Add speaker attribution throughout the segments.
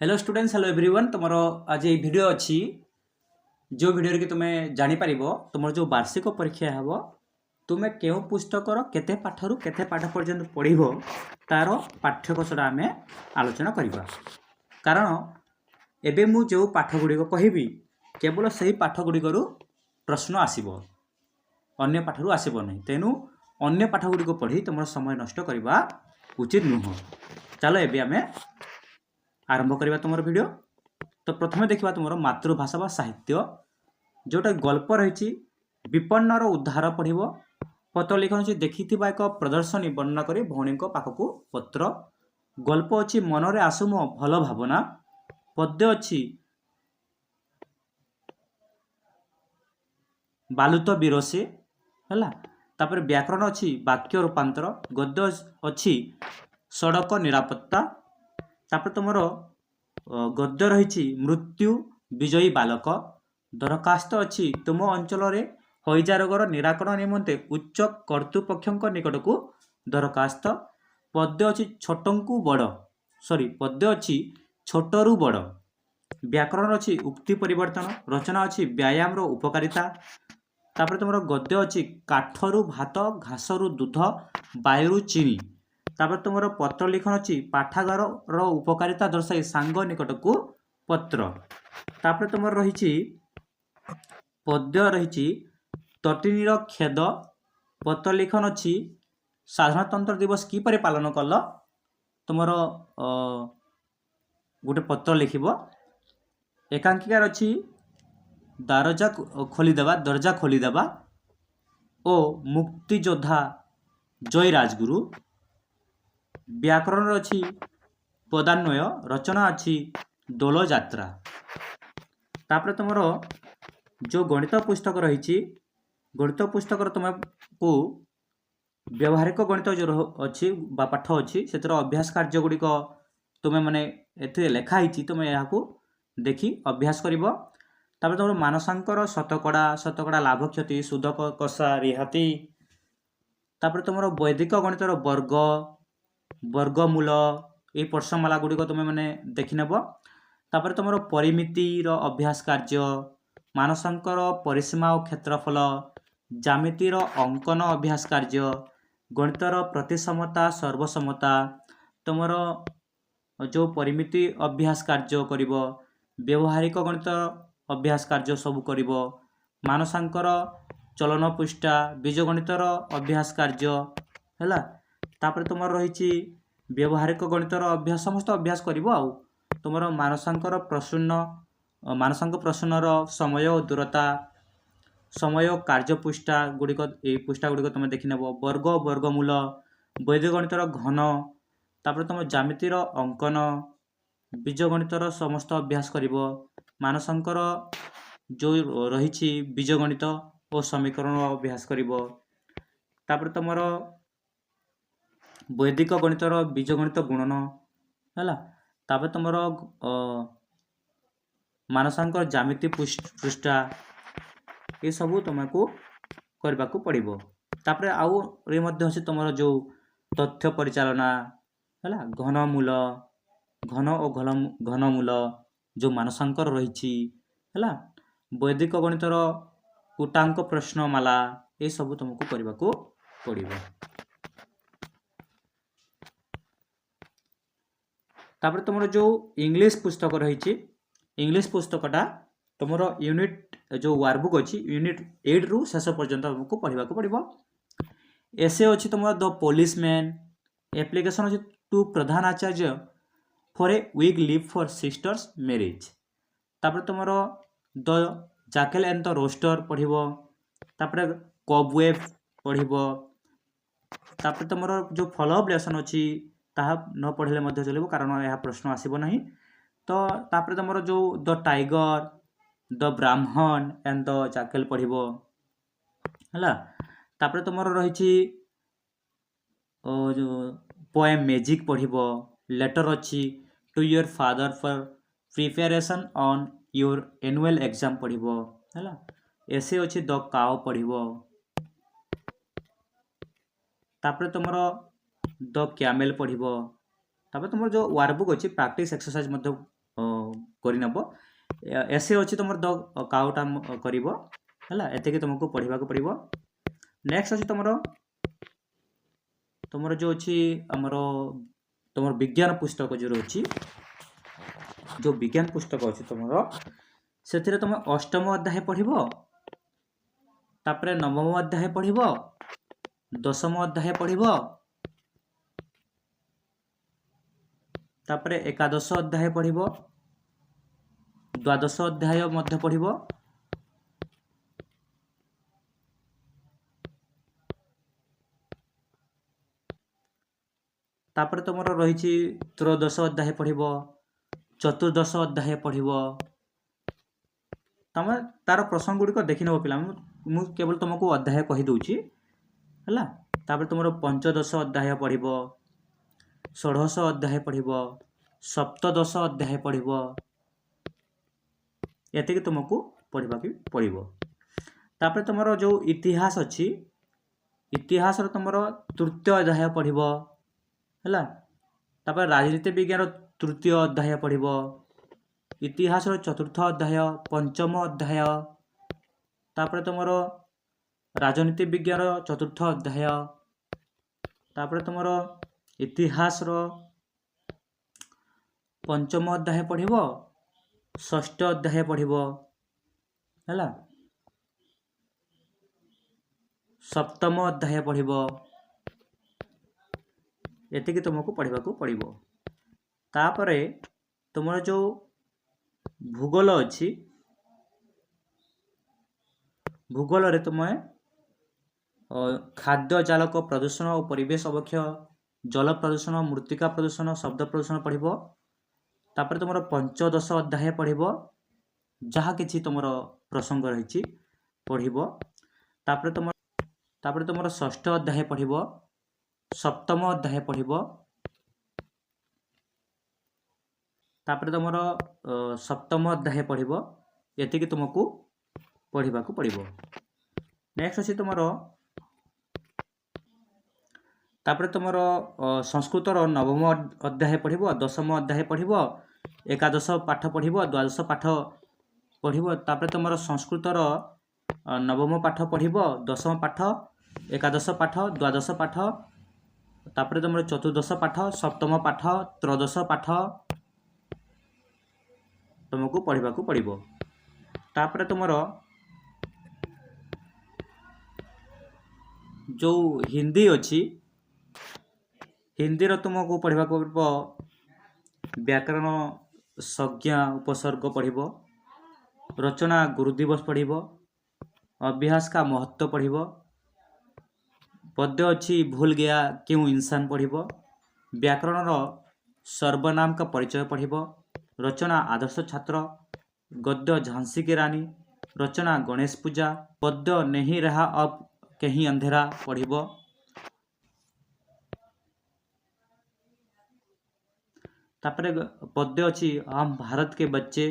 Speaker 1: Hello students, hello everyone. तुमर आज ये वीडियो अच्छी जो वीडियो कि तुम्हें जापर तुम जो वार्षिक परीक्षा हे तुम्हें क्यों पुस्तकर केते पाठरू केते पाठ पर्यंत पढ़ो तार पाठ्यकोशटा आम आलोचना करवा। कारण एबे मु जो पाठ गुड़िक कहबी केवल से पाठ गुड़िक प्रश्न आसब, अन्य पाठरू आसब नहीं। तेणु अन्य पाठ गुड़िक पढ़ी तुम समय नष्ट करवा उचित नुह। चलो एबे आम आरंभ करवा तुम वीडियो। तो प्रथम देखा तुम मातृभाषा व साहित्य जोटा गल्प रही विपन्नर उद्धार पढ़। पत्र लिखन अच्छी देखि एक प्रदर्शनी वर्णना कर भौणी पाखक पत्र। गल्प अच्छी मनरे आसुम भल भावना। पद्य अच्छी बालुत बिरसे है। तापर व्याकरण अच्छी वाक्य रूपांतर। गद्य अच्छी सड़क निरापत्ता। तापर तुम गद्य रही मृत्यु विजयी बालक। दरखास्त अच्छी तुम अंचल हईजा रोगर निराकरण निमंते उच्च कर्तृपक्ष निकट को दरखास्त। पद्य अच्छी छोटू बड़ पद्य अच्छी छोटू बड़। व्याकरण अच्छी उक्ति परिवर्तन। रचना अच्छी व्यायाम उपकारिता। तापर तुम गद्य अच्छी काठरू भात घासरू दूध वायु चीनी। तापर तुम पत्र लिखन अच्छी पाठागार उपकारिता दर्शाई सांग निकट को पत्र। तापर तुम रही पद्य रही तटिनीर खेद। पत्र लिखन अच्छी साधारणतंत्र दिवस किपर पालन कल। तुम गोटे पत्र लिख। एकांकिकार अच्छी दरजा खोलीदेवा ओ मुक्तियोद्धा जय राजगुरु। व्याकरण अच्छी पदान्वय। रचना अच्छी दोल यात्रा। तापर तुम जो गणित पुस्तक रही गणित पुस्तक तुमको व्यवहारिक गणित जो अच्छी पाठ अच्छी से अभ्यास कार्य गुड़िक तुम्हें माने लिखाई तुम यहाँ देखि अभ्यास कर। तुम मानसांकर शतकड़ा लाभ क्षति सुधक कषा रिहाती। तापर तुम वैदिक गणितर वर्ग वर्गमूल ये प्रश्नमाला गुड़िक तुम्हें मैंने देखनेब। तापर तुम परिमितिर अभ्यास कार्य मानसांकर परिसीमा और क्षेत्रफल ज्यामितिर अंकन अभ्यास कार्य गणितर प्रतिसमता सर्वसमता तुम जो परिमिति अभ्यास कार्य कर व्यवहारिक गणित अभ्यास कार्य सब कर मानसांकर चलन पृष्ठा बीजगणितर अभ्यास कार्य है। तापर तुम रही व्यवहारिक गणितर अभ्यास समस्त अभ्यास कर तुम मानसांकर मानसांक प्रश्नर समय और दूरता समय कार्य पृष्ठा गुड़िक ये पृष्ठा गुड़िक तुम देखनेब। वर्ग वर्गमूल वैदिक गणितर घन। तापर तुम ज्यामितिर अंकन बीजगणितर समस्त अभ्यास कर मानसांकर जो रही बीजगणित और समीकरण अभ्यास कर। तापर तुम वैदिक गणितर बीजगणित गुणन है। तापर तुम मानसांकर ज्यामिति पृष्ठा ये सब तुमको करने को पड़ो। तापर आउ ये तुम जो तथ्य परिचालना है घनमूल घन और घनमूल जो मानसांकर रही है। वैदिक गणितर कूटांक प्रश्नमाला ये सब तुमको करने को पड़ो। तापर तुम जो इंग्लिश पुस्तक रही इंग्लिश पुस्तकटा तुम यूनिट जो वर्कबुक अच्छी यूनिट 8 रु शेष पर्यंत तुमको पढ़ा पड़ो। एसे अच्छी तुम द पोलिसमैन। एप्लिकेशन अच्छी टू प्रधान आचार्य for a week leave for sister's marriage. तापर तुम the jackal and the rooster पढ़ो। तापर कबवेब पढ़ो। तापर तुम जो फॉलोअप लेसन अच्छी ताहा न पढ़ले चलो कारण यह प्रश्न आसब नहीं। तो तापर तुम जो the tiger the Brahmin and the jackal पढ़ो है। तापर तुम रही जो पोएम मैजिक पढ़ो। लेटर अच्छी to your father for preparation on your annual exam पढ़ो है। एसे अच्छी द काउ पढ़ो। तापर तुम द कैमेल पढ़ो। तापर तुम जो वर्कबुक अच्छी प्रैक्टिस एक्सरसाइज କରିନେବ। ଏସେ ଅଛି ତୁମର ଦ କାଉଟା କରିବ ହେଲା, ଏତିକି ତୁମକୁ ପଢ଼ିବାକୁ ପଡ଼ିବ। ନେକ୍ସଟ ଅଛି ତୁମର ଯେଉଁ ଅଛି ଆମର ତୁମର ବିଜ୍ଞାନ ପୁସ୍ତକ ଯେଉଁ ରହିଛି, ଯେଉଁ ବିଜ୍ଞାନ ପୁସ୍ତକ ଅଛି ତୁମର, ସେଥିରେ ତୁମେ ଅଷ୍ଟମ ଅଧ୍ୟାୟ ପଢ଼ିବ, ତାପରେ ନବମ ଅଧ୍ୟାୟ ପଢ଼ିବ, ଦଶମ ଅଧ୍ୟାୟ ପଢ଼ିବ, ତାପରେ ଏକାଦଶ ଅଧ୍ୟାୟ ପଢ଼ିବ, ଦ୍ୱାଦଶ ଅଧ୍ୟାୟ ମଧ୍ୟ ପଢ଼ିବ, ତାପରେ ତୁମର ରହିଛି ତ୍ରୟୋଦଶ ଅଧ୍ୟାୟ ପଢ଼ିବ, ଚତୁର୍ଦଶ ଅଧ୍ୟାୟ ପଢ଼ିବ। ତମେ ତାର ପ୍ରସଙ୍ଗ ଗୁଡ଼ିକ ଦେଖିନେବ ପିଲା, ମୁଁ କେବଳ ତୁମକୁ ଅଧ୍ୟାୟ କହିଦେଉଛି ହେଲା। ତାପରେ ତୁମର ପଞ୍ଚଦଶ ଅଧ୍ୟାୟ ପଢ଼ିବ, ଷୋଡ଼ଶ ଅଧ୍ୟାୟ ପଢ଼ିବ, ସପ୍ତଦଶ ଅଧ୍ୟାୟ ପଢ଼ିବ, ଏତିକି ତୁମକୁ ପଢ଼ିବାକୁ ପଡ଼ିବ। ତାପରେ ତୁମର ଯେଉଁ ଇତିହାସ ଅଛି, ଇତିହାସର ତୁମର ତୃତୀୟ ଅଧ୍ୟାୟ ପଢ଼ିବ ହେଲା। ତାପରେ ରାଜନୀତି ବିଜ୍ଞାନ ତୃତୀୟ ଅଧ୍ୟାୟ ପଢ଼ିବ, ଇତିହାସର ଚତୁର୍ଥ ଅଧ୍ୟାୟ, ପଞ୍ଚମ ଅଧ୍ୟାୟ, ତାପରେ ତୁମର ରାଜନୀତି ବିଜ୍ଞାନ ଚତୁର୍ଥ ଅଧ୍ୟାୟ, ତାପରେ ତୁମର ଇତିହାସର ପଞ୍ଚମ ଅଧ୍ୟାୟ ପଢ଼ିବ, ଷଷ୍ଠ ଅଧ୍ୟାୟ ପଢ଼ିବ ହେଲା, ସପ୍ତମ ଅଧ୍ୟାୟ ପଢ଼ିବ, ଏତିକି ତୁମକୁ ପଢ଼ିବାକୁ ପଡ଼ିବ। ତାପରେ ତୁମର ଯେଉଁ ଭୂଗୋଳ ଅଛି, ଭୂଗୋଳରେ ତୁମେ ଖାଦ୍ୟ ଜାଲକ ପ୍ରଦୂଷଣ ଓ ପରିବେଶ ଅବକ୍ଷୟ, ଜଳ ପ୍ରଦୂଷଣ, ମୃତ୍ତିକା ପ୍ରଦୂଷଣ, ଶବ୍ଦ ପ୍ରଦୂଷଣ ପଢ଼ିବ। ତାପରେ ତୁମର ପଞ୍ଚଦଶ ଅଧ୍ୟାୟ ପଢ଼ିବ, ଯାହା କିଛି ତୁମର ପ୍ରସଙ୍ଗ ରହିଛି ପଢ଼ିବ। ତାପରେ ତୁମର ଷଷ୍ଠ ଅଧ୍ୟାୟ ପଢ଼ିବ, ସପ୍ତମ ଅଧ୍ୟାୟ ପଢ଼ିବ, ତାପରେ ତୁମର ସପ୍ତମ ଅଧ୍ୟାୟ ପଢ଼ିବ, ଏତିକି ତୁମକୁ ପଢ଼ିବାକୁ ପଡ଼ିବ। ନେକ୍ସଟ ଅଛି ତୁମର, ତାପରେ ତୁମର ସଂସ୍କୃତର ନବମ ଅଧ୍ୟାୟ ପଢ଼ିବ, ଦଶମ ଅଧ୍ୟାୟ ପଢ଼ିବ, ଏକାଦଶ ପାଠ ପଢ଼ିବ, ଦ୍ୱାଦଶ ପାଠ ପଢ଼ିବ। ତାପରେ ତୁମର ସଂସ୍କୃତର ନବମ ପାଠ ପଢ଼ିବ, ଦଶମ ପାଠ, ଏକାଦଶ ପାଠ, ଦ୍ୱାଦଶ ପାଠ, ତାପରେ ତୁମର ଚତୁର୍ଦଶ ପାଠ, ସପ୍ତମ ପାଠ, ତ୍ରୟୋଦଶ ପାଠ ତୁମକୁ ପଢ଼ିବାକୁ ପଡ଼ିବ। ତାପରେ ତୁମର ଯେଉଁ ହିନ୍ଦୀ ଅଛି, ହିନ୍ଦୀର ତୁମକୁ ପଢ଼ିବାକୁ ପଡ଼ିବ ବ୍ୟାକରଣ, ସଂଜ୍ଞା, ଉପସର୍ଗ ପଢ଼ିବ, ରଚନା ଗୁରୁ ଦିବସ ପଢ଼ିବ, ଅଭ୍ୟାସ का महत्व पढ़िब, पद्य अच्छी भूल गया क्यों इंसान पढ़िब, व्याकरण सर्वनाम का परिचय पढ़िब, रचना आदर्श छात्र, गद्य झांसी की रानी, रचना गणेश पूजा, पद्य नहीं रहा अब कहीं अंधेरा पढ़िब। तापरे पद्य अच्छी हम भारत के बच्चे,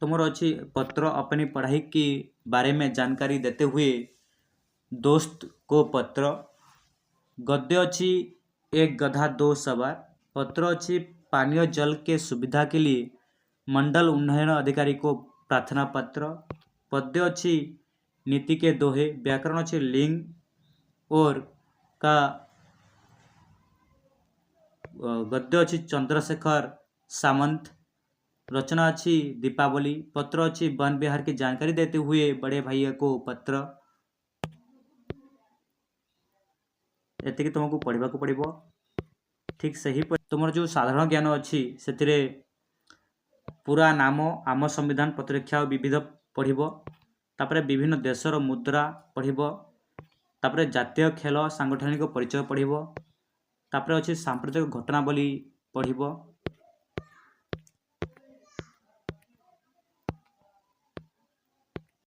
Speaker 1: तुमर अच्छी पत्र अपनी पढ़ाई के बारे में जानकारी देते हुए दोस्त को पत्र, गद्य अच्छी एक गधा दो सवार, पत्र अच्छी पानीय जल के सुविधा के लिए मंडल उन्नयन अधिकारी को प्रार्थना पत्र, पद्य अच्छी नीति के दोहे, व्याकरण अच्छी लिंग और का, गद्य अच्छी चंद्रशेखर सामंत, रचना अच्छी दीपावली, पत्र अच्छी वन विहार की जानकारी देते हुए बड़े भैया को पत्र। एतिकी तुमको पढ़ाक पड़ो। ठीक सही तुम जो साधारण ज्ञान अच्छी से पूरा नाम, आम संविधान, प्रतिरक्षा और विविध पढ़िब, तापरे विभिन्न देशर मुद्रा पढ़िब, तापरे जातीय खेल सांगठनिक परिचय पढ़िब, तापरे अच्छी सांप्रदायिक घटनावली पढ़िब,